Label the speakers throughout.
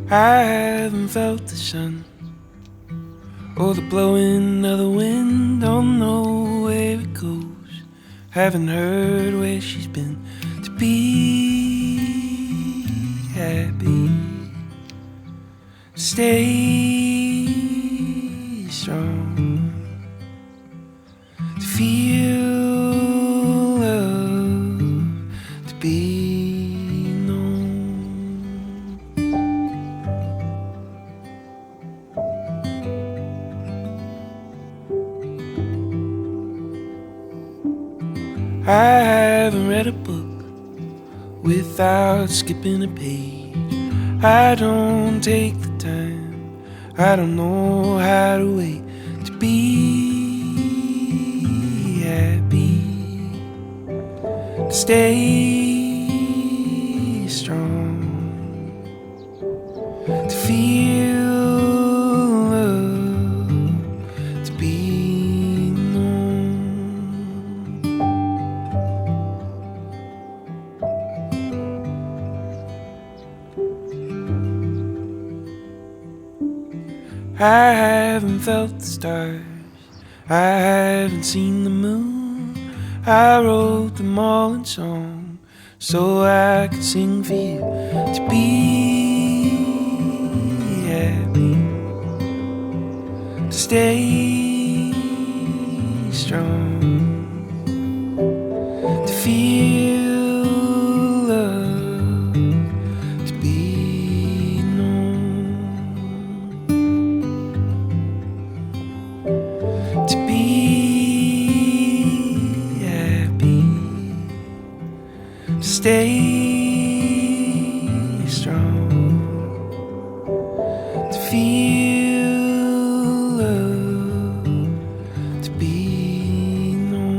Speaker 1: I haven't felt the sun or the blowing of the wind. Don't know where it goes. Haven't heard where she's been. To be happy, stay strong, to feel love, to be known. I haven't read a book without skipping a page. I don't take the time, I don't know how to wait. To be happy, to stay strong, to feel love, to be known. I haven't felt the stars, I haven't seen the moon. I wrote them all in song so I could sing for you. To be happy, to stay strong, to feel love, to be known, to be happy, to stay strong, to feel love, to be known.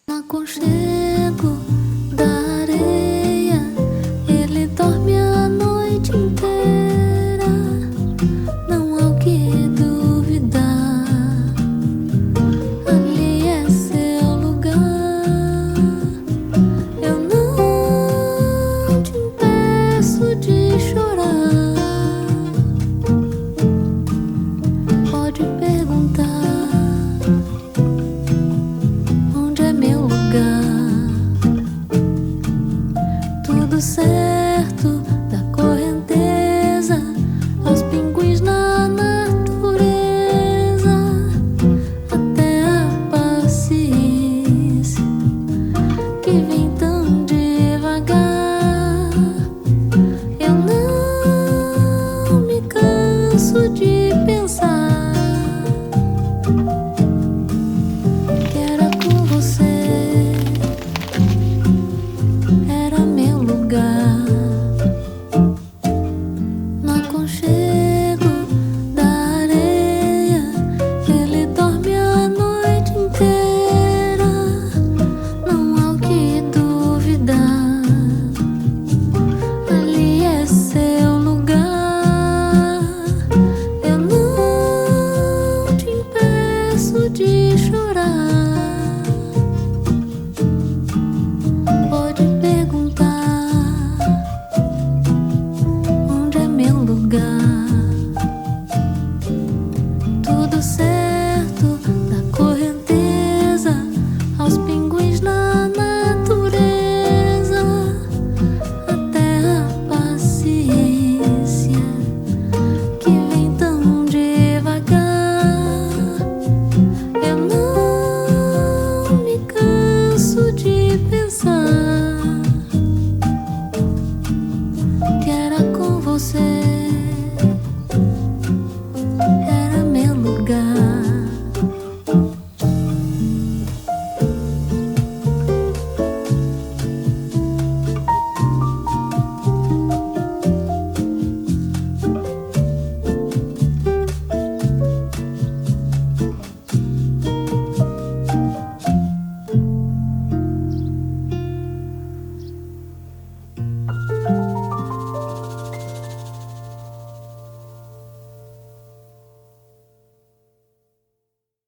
Speaker 2: No aconchego da areia, ele dorme a noite inteira. Não há o que duvidar, ali é seu lugar. Eu não te impeço de chorar. Pode perguntar onde é meu lugar. Tudo certo da correnteza aos pinguins na natureza, até a paciência que vem tão devagar. Eu não me canso de pensar que era com você, era meu lugar. No aconchego